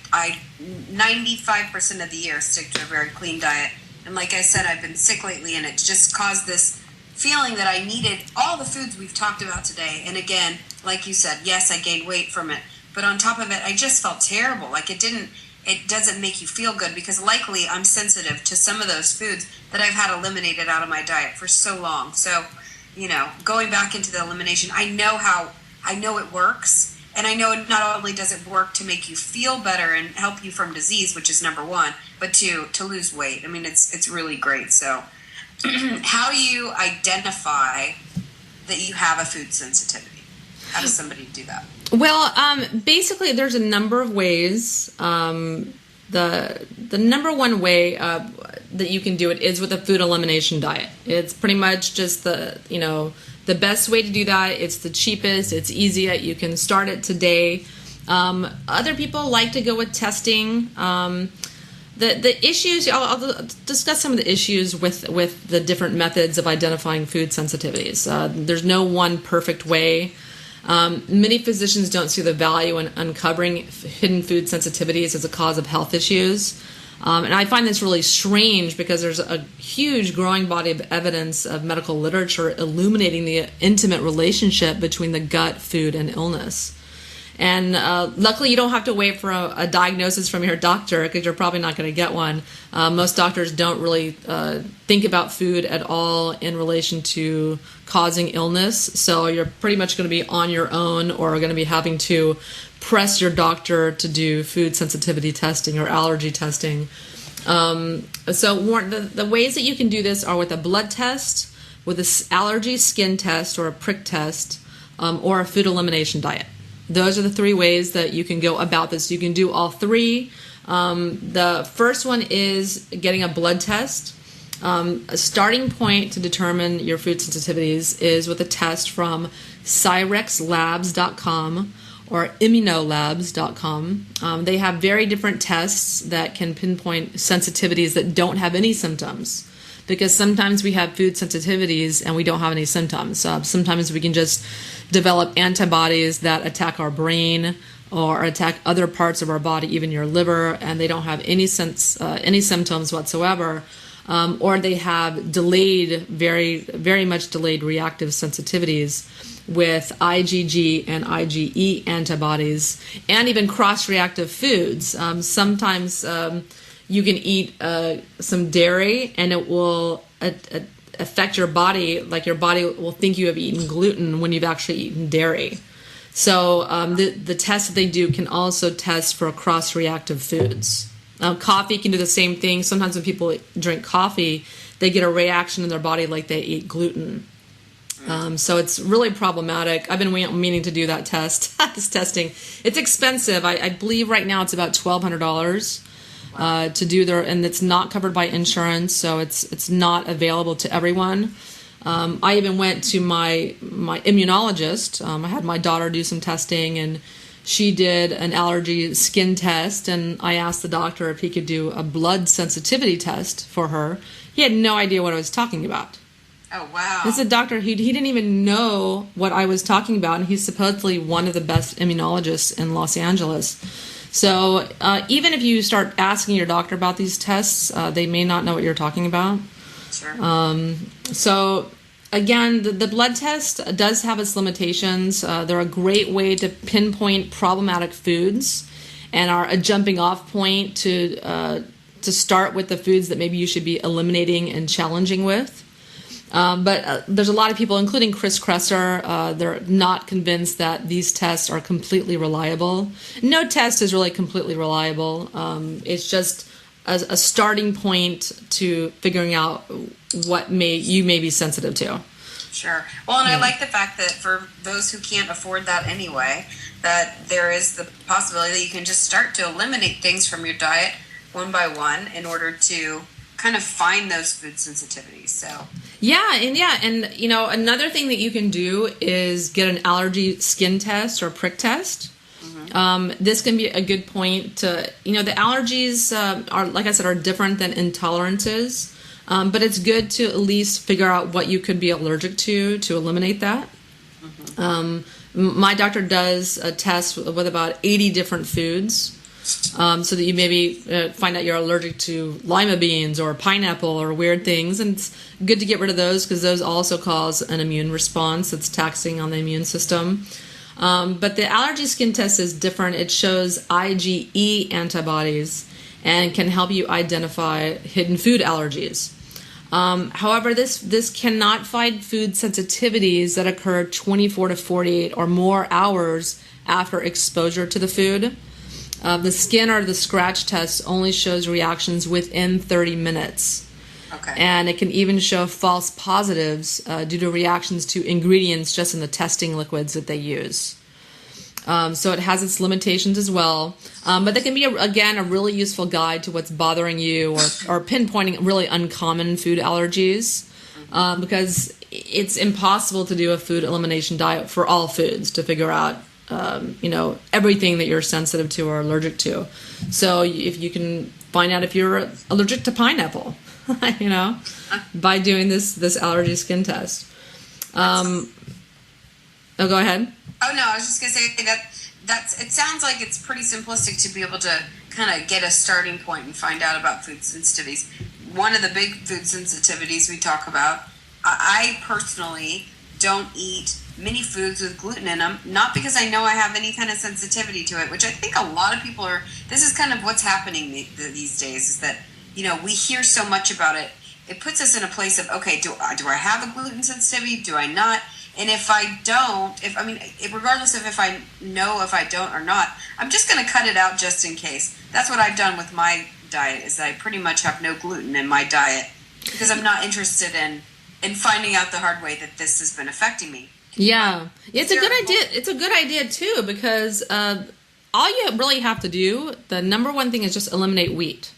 95% of the year stick to a very clean diet. And like I said, I've been sick lately, and it just caused this feeling that I needed all the foods we've talked about today. And again, like you said, yes, I gained weight from it. But on top of it, I just felt terrible. Like it doesn't make you feel good, because likely I'm sensitive to some of those foods that I've had eliminated out of my diet for so long. So, going back into the elimination, I know it works. And I know not only does it work to make you feel better and help you from disease, which is number one, but to lose weight. I mean, it's really great. So how do you identify that you have a food sensitivity? How does somebody do that? Well, basically, there's a number of ways. The number one way that you can do it is with a food elimination diet. It's pretty much just the best way to do that. It's the cheapest. It's easy. You can start it today. Other people like to go with testing. The issues, I'll discuss some of the issues with the different methods of identifying food sensitivities. There's no one perfect way. Many physicians don't see the value in uncovering hidden food sensitivities as a cause of health issues. And I find this really strange because there's a huge growing body of evidence of medical literature illuminating the intimate relationship between the gut, food, and illness. And luckily, you don't have to wait for a diagnosis from your doctor, because you're probably not going to get one. Most doctors don't really think about food at all in relation to causing illness. So you're pretty much going to be on your own, or going to be having to press your doctor to do food sensitivity testing or allergy testing. So the ways that you can do this are with a blood test, with an allergy skin test or a prick test, or a food elimination diet. Those are the three ways that you can go about this. You can do all three. The first one is getting a blood test. A starting point to determine your food sensitivities is with a test from cyrexlabs.com or immunolabs.com. They have very different tests that can pinpoint sensitivities that don't have any symptoms, because sometimes we have food sensitivities and we don't have any symptoms. Sometimes we can just develop antibodies that attack our brain or attack other parts of our body, even your liver, and they don't have any symptoms whatsoever. Or they have delayed, very, very much delayed reactive sensitivities with IgG and IgE antibodies, and even cross-reactive foods. Sometimes you can eat some dairy, and it will affect your body. Like your body will think you have eaten gluten when you've actually eaten dairy. So the test that they do can also test for cross-reactive foods. Coffee can do the same thing. Sometimes when people drink coffee, they get a reaction in their body like they eat gluten. So it's really problematic. I've been meaning to do that test, this testing. It's expensive. I believe right now it's about $1,200 to do and it's not covered by insurance, so it's not available to everyone. I even went to my immunologist. I had my daughter do some testing, and she did an allergy skin test, and I asked the doctor if he could do a blood sensitivity test for her. He had no idea what I was talking about. Oh, wow. It's a doctor, he didn't even know what I was talking about, and he's supposedly one of the best immunologists in Los Angeles. So even if you start asking your doctor about these tests, they may not know what you're talking about. Sure. So again, the blood test does have its limitations. They're a great way to pinpoint problematic foods and are a jumping off point to start with the foods that maybe you should be eliminating and challenging with. But there's a lot of people, including Chris Kresser, they're not convinced that these tests are completely reliable. No test is really completely reliable. It's just a starting point to figuring out what you may be sensitive to. Sure. Well, and I like the fact that for those who can't afford that anyway, that there is the possibility that you can just start to eliminate things from your diet one by one in order to kind of find those food sensitivities. So and you know, another thing that you can do is get an allergy skin test or prick test. Mm-hmm. This can be a good point to, you know, the allergies are, like I said, are different than intolerances, but it's good to at least figure out what you could be allergic to eliminate that. Mm-hmm. My doctor does a test with about 80 different foods. So that you maybe find out you're allergic to lima beans or pineapple or weird things. And it's good to get rid of those because those also cause an immune response that's taxing on the immune system. But the allergy skin test is different. It shows IgE antibodies and can help you identify hidden food allergies. However, this cannot find food sensitivities that occur 24 to 48 or more hours after exposure to the food. The skin or the scratch test only shows reactions within 30 minutes. Okay. And it can even show false positives due to reactions to ingredients just in the testing liquids that they use. So it has its limitations as well. But that can be, again, a really useful guide to what's bothering you or pinpointing really uncommon food allergies. Because it's impossible to do a food elimination diet for all foods to figure out everything that you're sensitive to or allergic to. So if you can find out if you're allergic to pineapple, by doing this allergy skin test. Go ahead. Oh no, I was just gonna say it sounds like it's pretty simplistic to be able to kind of get a starting point and find out about food sensitivities. One of the big food sensitivities we talk about, I personally don't eat many foods with gluten in them, not because I know I have any kind of sensitivity to it, which I think a lot of people are. This is kind of what's happening these days, is that, we hear so much about it. It puts us in a place of, okay, do I have a gluten sensitivity? Do I not? And if I don't, regardless of if I know if I don't or not, I'm just going to cut it out just in case. That's what I've done with my diet, is that I pretty much have no gluten in my diet because I'm not interested in finding out the hard way that this has been affecting me. Yeah, it's a good idea. It's a good idea too, because all you really have to do, the number one thing, is just eliminate wheat.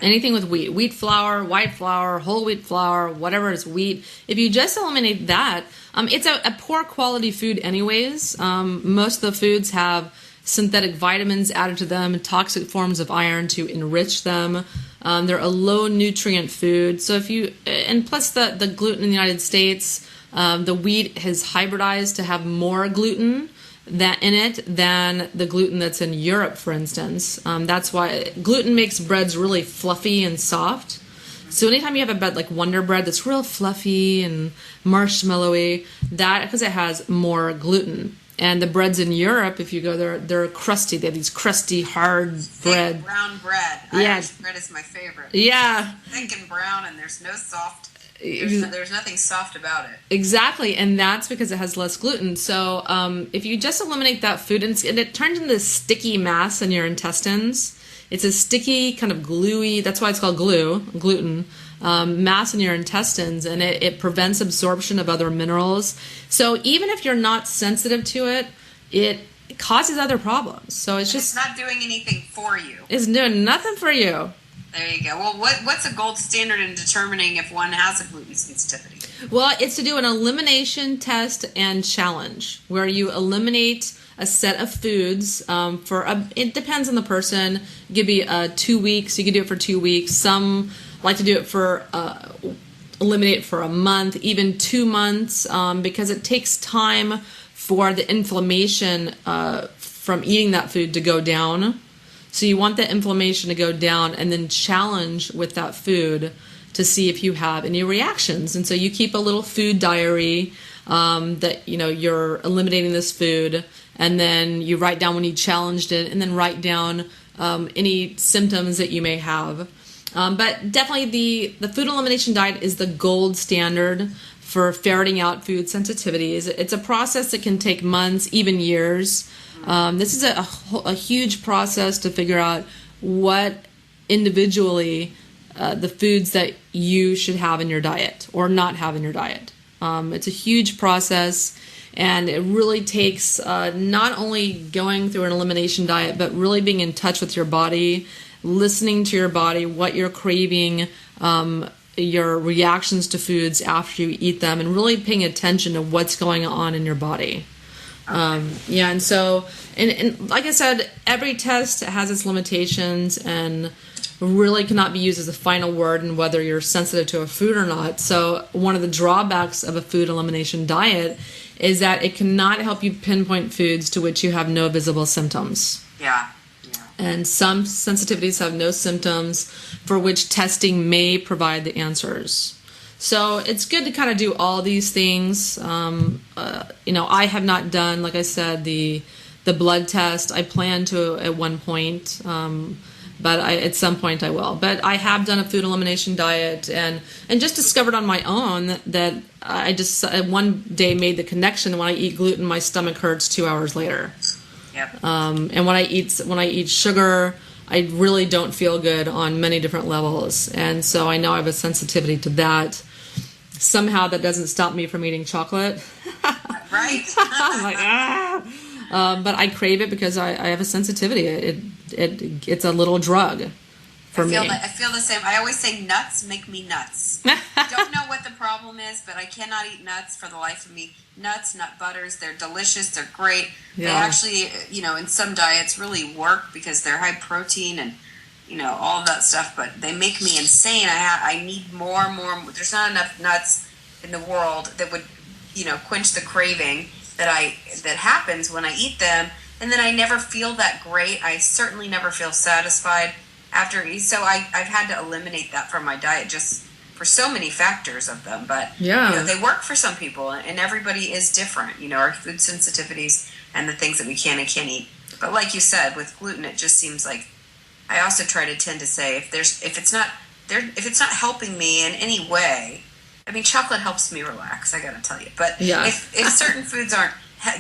Anything with wheat flour, white flour, whole wheat flour, whatever is wheat. If you just eliminate that, it's a poor quality food anyways. Most of the foods have synthetic vitamins added to them, toxic forms of iron to enrich them. They're a low nutrient food. So and plus the gluten in the United States, the wheat has hybridized to have more gluten in it than the gluten that's in Europe, for instance. That's why gluten makes breads really fluffy and soft. So anytime you have a bread like Wonder Bread that's real fluffy and marshmallowy, that because it has more gluten. And the breads in Europe, if you go there, they're crusty. They have these crusty, hard bread. Thick brown bread. Yeah. Irish bread is my favorite. Yeah. Thick and brown, and there's no soft There's nothing soft about it. Exactly, and that's because it has less gluten. So if you just eliminate that food, and it turns into this sticky mass in your intestines. It's a sticky, kind of gluey, that's why it's called gluten, mass in your intestines, and it prevents absorption of other minerals. So even if you're not sensitive to it, it causes other problems. So it's not doing anything for you. It's doing nothing for you. There you go. Well, what's a gold standard in determining if one has a gluten sensitivity? Well, it's to do an elimination test and challenge where you eliminate a set of foods it depends on the person. It could be 2 weeks. You could do it for 2 weeks. Some like to do it for eliminate it for a month, even 2 months, because it takes time for the inflammation from eating that food to go down. So you want the inflammation to go down and then challenge with that food to see if you have any reactions. And so you keep a little food diary that you're eliminating this food, and then you write down when you challenged it, and then write down any symptoms that you may have. But definitely the food elimination diet is the gold standard for ferreting out food sensitivities. It's a process that can take months, even years. This is a huge process to figure out what individually the foods that you should have in your diet or not have in your diet. It's a huge process, and it really takes not only going through an elimination diet, but really being in touch with your body, listening to your body, what you're craving, your reactions to foods after you eat them, and really paying attention to what's going on in your body. And so, and like I said, every test has its limitations and really cannot be used as a final word in whether you're sensitive to a food or not. So one of the drawbacks of a food elimination diet is that it cannot help you pinpoint foods to which you have no visible symptoms. Yeah. And some sensitivities have no symptoms for which testing may provide the answers. So it's good to kind of do all these things. I have not done, like I said, the blood test. I plan to at one point, but at some point I will. But I have done a food elimination diet and just discovered on my own that I just one day made the connection. When I eat gluten, my stomach hurts 2 hours later. Yep. And when I eat sugar, I really don't feel good on many different levels. And so I know I have a sensitivity to that. Somehow that doesn't stop me from eating chocolate. Right. I'm like, but I crave it because I have a sensitivity. It's a little drug for me. I feel the same. I always say nuts make me nuts. I don't know what the problem is, but I cannot eat nuts for the life of me. Nuts, nut butters, they're delicious. They're great. Yeah. They actually, in some diets really work because they're high protein and, all of that stuff, but they make me insane. I need more. There's not enough nuts in the world that would, quench the craving that happens when I eat them. And then I never feel that great. I certainly never feel satisfied after eating. So I've had to eliminate that from my diet just for so many factors of them. But they work for some people, and everybody is different. Our food sensitivities and the things that we can and can't eat. But like you said, with gluten, it just seems like I also tend to say if it's not helping me in any way. I mean, chocolate helps me relax. I got to tell you, but if certain foods aren't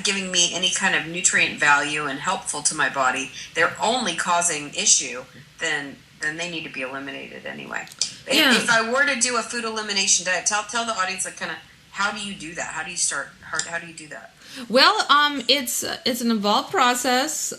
giving me any kind of nutrient value and helpful to my body, they're only causing issue, then they need to be eliminated anyway. Yeah. If I were to do a food elimination diet, tell the audience kind of how do you do that? How do you start? How do you do that? Well, it's an involved process.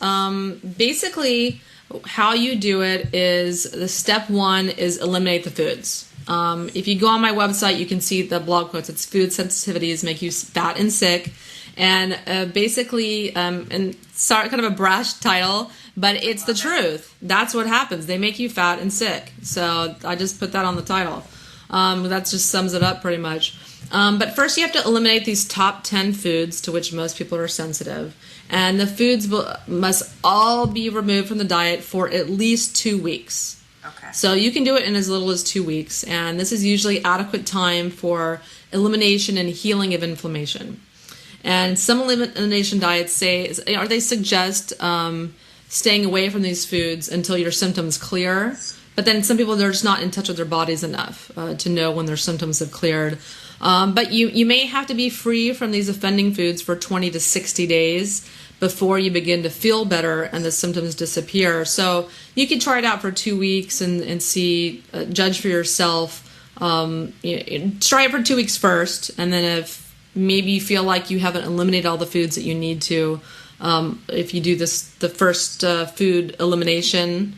Basically, how you do it is the step one is eliminate the foods. If you go on my website, you can see the blog post. It's food sensitivities make you fat and sick. And basically, and sorry, kind of a brash title, but it's the truth. That's what happens. They make you fat and sick. So I just put that on the title. That just sums it up pretty much. But first you have to eliminate these top 10 foods to which most people are sensitive. And the foods must all be removed from the diet for at least 2 weeks. Okay. So you can do it in as little as 2 weeks. And this is usually adequate time for elimination and healing of inflammation. And some elimination diets suggest staying away from these foods until your symptoms clear. But then some people, they're just not in touch with their bodies enough to know when their symptoms have cleared. But you may have to be free from these offending foods for 20 to 60 days before you begin to feel better and the symptoms disappear. So you can try it out for 2 weeks and see, judge for yourself. Try it for 2 weeks first, and then if maybe you feel like you haven't eliminated all the foods that you need to, if you do the first food elimination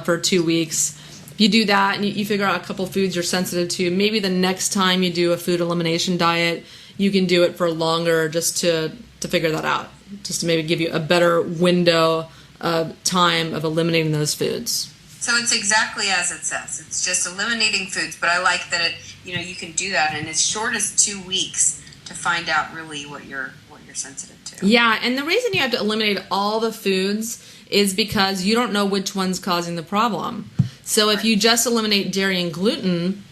for 2 weeks, if you do that and you figure out a couple foods you're sensitive to, maybe the next time you do a food elimination diet, you can do it for longer just to figure that out, just to maybe give you a better window of time of eliminating those foods. So it's exactly as it says. It's just eliminating foods, but I like that you can do that in as short as 2 weeks to find out really what you're sensitive to. Yeah, and the reason you have to eliminate all the foods is because you don't know which one's causing the problem. So if you just eliminate dairy and gluten,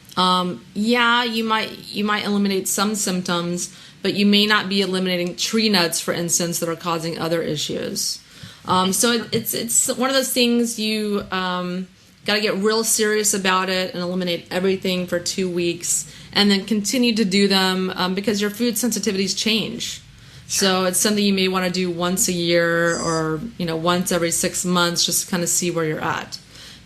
you might eliminate some symptoms, but you may not be eliminating tree nuts, for instance, that are causing other issues. So it's one of those things you got to get real serious about it and eliminate everything for 2 weeks, and then continue to do them because your food sensitivities change. So it's something you may want to do once a year or once every 6 months, just to kind of see where you're at.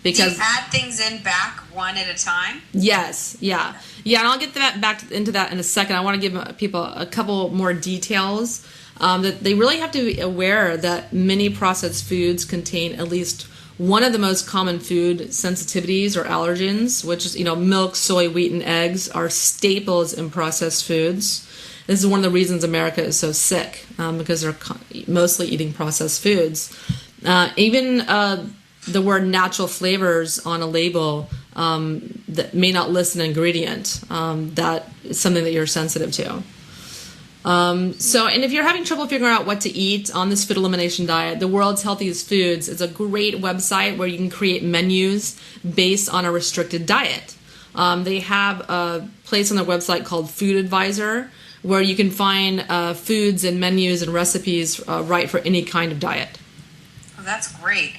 Because do you add things back one at a time? Yes, yeah, and I'll get back into that in a second. I want to give people a couple more details. That they really have to be aware that many processed foods contain at least one of the most common food sensitivities or allergens, which is, milk, soy, wheat, and eggs are staples in processed foods. This is one of the reasons America is so sick, because they're mostly eating processed foods. Even the word natural flavors on a label that may not list an ingredient, that is something that you're sensitive to. And if you're having trouble figuring out what to eat on this food elimination diet, the World's Healthiest Foods is a great website where you can create menus based on a restricted diet. They have a place on their website called Food Advisor where you can find foods and menus and recipes right for any kind of diet. Oh, that's great.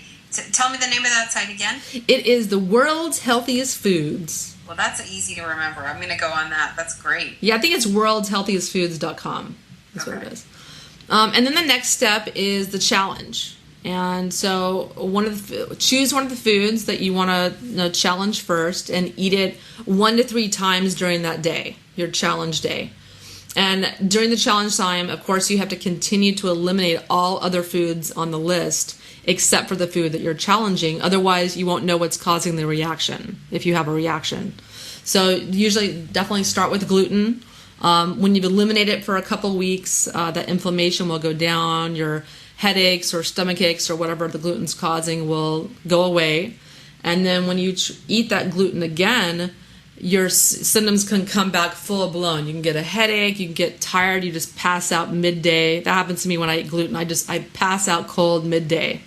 Tell me the name of that site again. It is the World's Healthiest Foods. Well, that's easy to remember. I'm going to go on that. That's great. Yeah, I think it's worldshealthiestfoods.com. That's what it is. And then the next step is the challenge. And so choose one of the foods that you want to challenge first and eat it 1 to 3 times during that day, your challenge day. And during the challenge time, of course, you have to continue to eliminate all other foods on the list except for the food that you're challenging. Otherwise, you won't know what's causing the reaction if you have a reaction. So usually definitely start with gluten. When you've eliminated it for a couple weeks, that inflammation will go down. Your headaches or stomach aches or whatever the gluten's causing will go away. And then when you eat that gluten again, your symptoms can come back full blown. You can get a headache, you can get tired, you just pass out midday. That happens to me when I eat gluten. I pass out cold midday.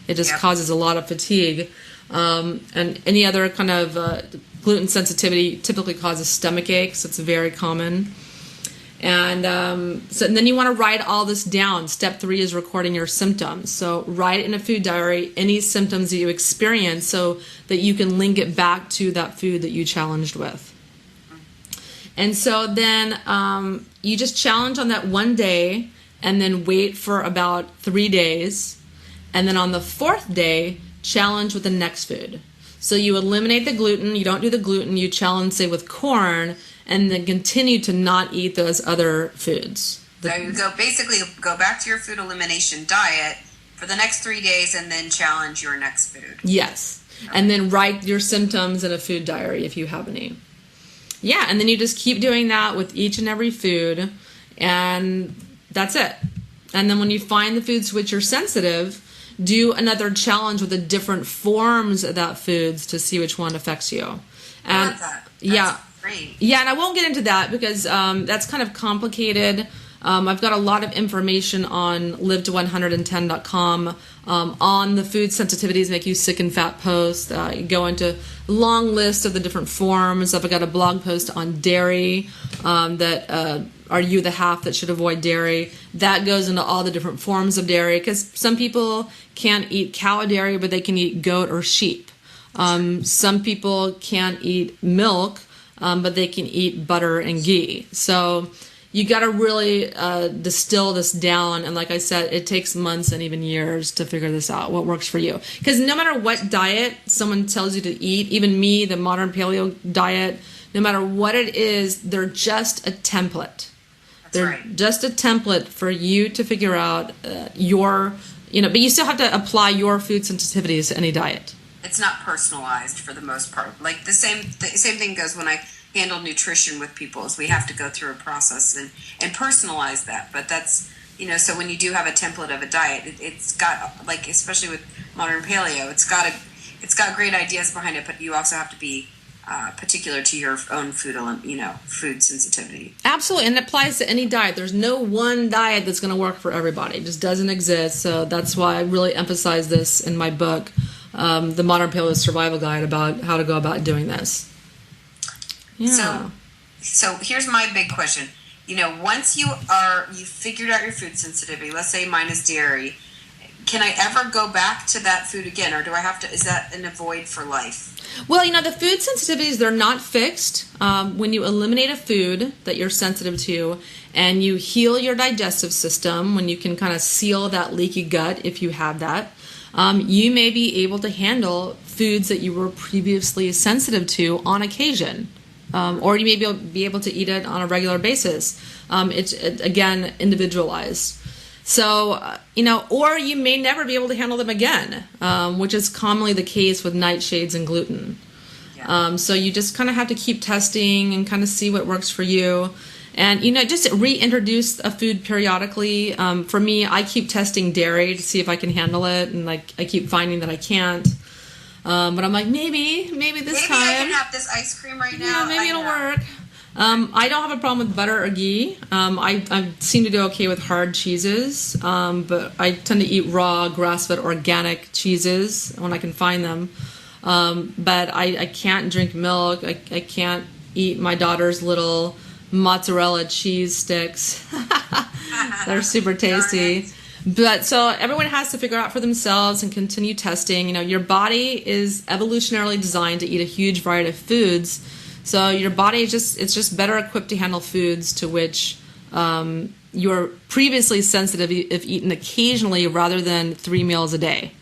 It just causes a lot of fatigue. And any other kind of gluten sensitivity typically causes stomach aches. It's very common. And then you want to write all this down. Step 3 is recording your symptoms. So write in a food diary any symptoms that you experience so that you can link it back to that food that you challenged with. And so then you just challenge on that one day and then wait for about 3 days. And then on the 4th day, challenge with the next food. So you eliminate the gluten, you don't do the gluten, you challenge, say, with corn, and then continue to not eat those other foods. So you go back to your food elimination diet for the next 3 days and then challenge your next food. Yes. Okay. And then write your symptoms in a food diary if you have any. Yeah, and then you just keep doing that with each and every food, and that's it. And then when you find the foods to which you're sensitive, do another challenge with the different forms of that foods to see which one affects you. And I love that. That's great. Yeah, and I won't get into that because that's kind of complicated. I've got a lot of information on live110.com on the food sensitivities make you sick and fat post. You go into a long list of the different forms. I've got a blog post on dairy that are you the half that should avoid dairy. That goes into all the different forms of dairy because some people can't eat cow dairy, but they can eat goat or sheep. Some people can't eat milk, but they can eat butter and ghee. So you got to really distill this down. And like I said, it takes months and even years to figure this out, what works for you. Because no matter what diet someone tells you to eat, even me, the modern paleo diet, no matter what it is, they're just a template. They're just a template for you to figure out but you still have to apply your food sensitivities to any diet. It's not personalized for the most part. Like the same thing goes when I handle nutrition with people, is we have to go through a process and personalize that. But that's, so when you do have a template of a diet, it's got, like, especially with modern paleo, it's got great ideas behind it, but you also have to be particular to your own food sensitivity. Absolutely, and it applies to any diet. There's no one diet that's going to work for everybody. It just doesn't exist. So that's why I really emphasize this in my book, The Modern Paleo Survival Guide, about how to go about doing this. Yeah. So here's my big question. Once you figured out your food sensitivity, let's say mine is dairy, can I ever go back to that food again, or do I have to? Is that an avoid for life? Well, the food sensitivities, they're not fixed. When you eliminate a food that you're sensitive to and you heal your digestive system, when you can kind of seal that leaky gut, if you have that, you may be able to handle foods that you were previously sensitive to on occasion. Or you may be able to eat it on a regular basis. It's, again, individualized. So, or you may never be able to handle them again, which is commonly the case with nightshades and gluten. Yeah. So you just kind of have to keep testing and kind of see what works for you. And, just reintroduce a food periodically. For me, I keep testing dairy to see if I can handle it. And I keep finding that I can't. But I'm like, maybe this time. Maybe I can have this ice cream right now. Yeah, maybe it'll work. I don't have a problem with butter or ghee. I seem to do okay with hard cheeses, but I tend to eat raw, grass-fed, organic cheeses when I can find them. But I can't drink milk. I can't eat my daughter's little mozzarella cheese sticks. They're super tasty. But so everyone has to figure out for themselves and continue testing. Your body is evolutionarily designed to eat a huge variety of foods. So your body it's just better equipped to handle foods to which you're previously sensitive if eaten occasionally rather than 3 meals a day.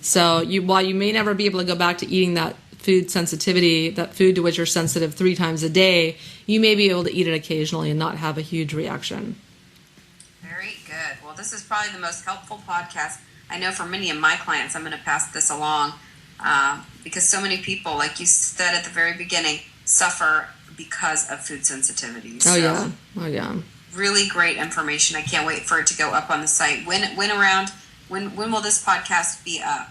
So while you may never be able to go back to eating that food sensitivity, that food to which you're sensitive 3 times a day, you may be able to eat it occasionally and not have a huge reaction. Very good. Well, this is probably the most helpful podcast. I know for many of my clients, I'm going to pass this along because so many people, like you said at the very beginning, suffer because of food sensitivities. Oh, yeah. Oh, yeah. Really great information. I can't wait for it to go up on the site. When will this podcast be up?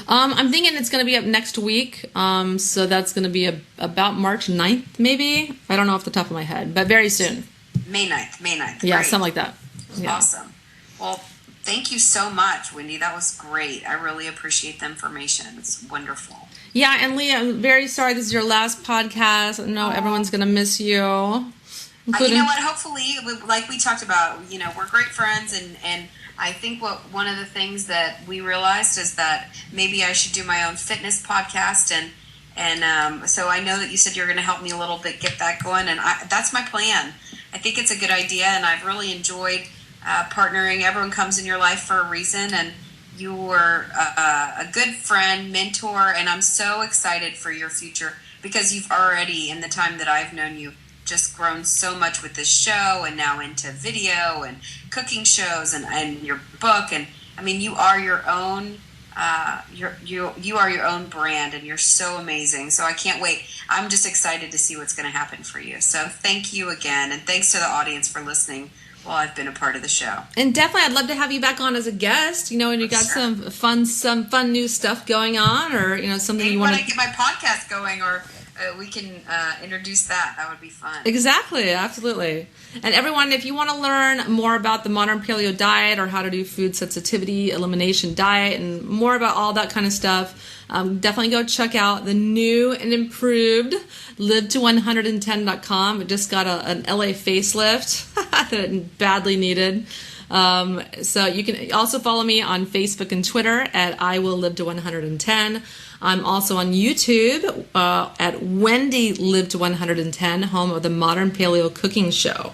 I'm thinking it's going to be up next week. So that's going to be about March 9th, maybe. I don't know off the top of my head, but very soon. May 9th. Yeah, Great. something like that. Yeah. Awesome. Well, thank you so much, Wendy. That was great. I really appreciate the information. It's wonderful. Yeah, and Leigh, I'm very sorry this is your last podcast. I know everyone's going to miss you. You know what? Hopefully, like we talked about, we're great friends, and I think one of the things that we realized is that maybe I should do my own fitness podcast, and so I know that you said you're going to help me a little bit get that going, and that's my plan. I think it's a good idea, and I've really enjoyed partnering. Everyone comes in your life for a reason, and you were a good friend, mentor, and I'm so excited for your future because you've already, in the time that I've known you, just grown so much with this show and now into video and cooking shows and your book. And I mean, you are your own you are your own brand, and you're so amazing. So I can't wait. I'm just excited to see what's going to happen for you. So thank you again, and thanks to the audience for listening while I've been a part of the show. And definitely, I'd love to have you back on as a guest. And you got some fun new stuff going on, or something maybe you want to get my podcast going, or we can introduce that. That would be fun. Exactly, absolutely. And everyone, if you want to learn more about the modern paleo diet or how to do food sensitivity, elimination diet, and more about all that kind of stuff, definitely go check out the new and improved live to110.com. It just got an LA facelift that it badly needed. So you can also follow me on Facebook and Twitter at I Will Live to 110. I'm also on YouTube at Wendy Live to 110, home of the Modern Paleo Cooking Show.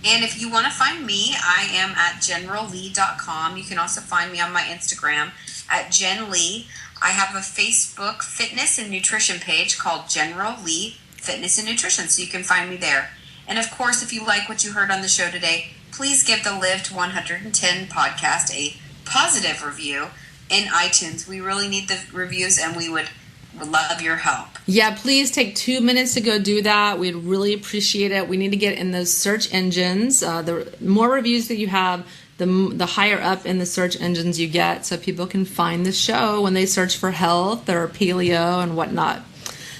And if you want to find me, I am at generalleigh.com. You can also find me on my Instagram at Jen Leigh. I have a Facebook fitness and nutrition page called General Leigh Fitness and Nutrition, so you can find me there. And of course, if you like what you heard on the show today, please give the Live to 110 podcast a positive review in iTunes. We really need the reviews, and we would love your help. Yeah, please take 2 minutes to go do that. We'd really appreciate it. We need to get in those search engines. The more reviews that you have, the higher up in the search engines you get, so people can find the show when they search for health or paleo and whatnot.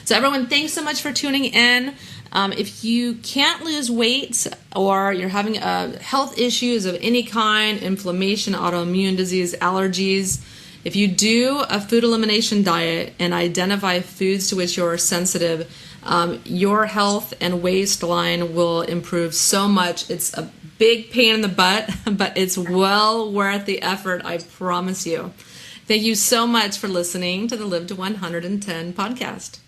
So everyone, thanks so much for tuning in. If you can't lose weight, or you're having health issues of any kind, inflammation, autoimmune disease, allergies, if you do a food elimination diet and identify foods to which you're sensitive, your health and waistline will improve so much. It's a big pain in the butt, but it's well worth the effort, I promise you. Thank you so much for listening to the Live to 110 podcast.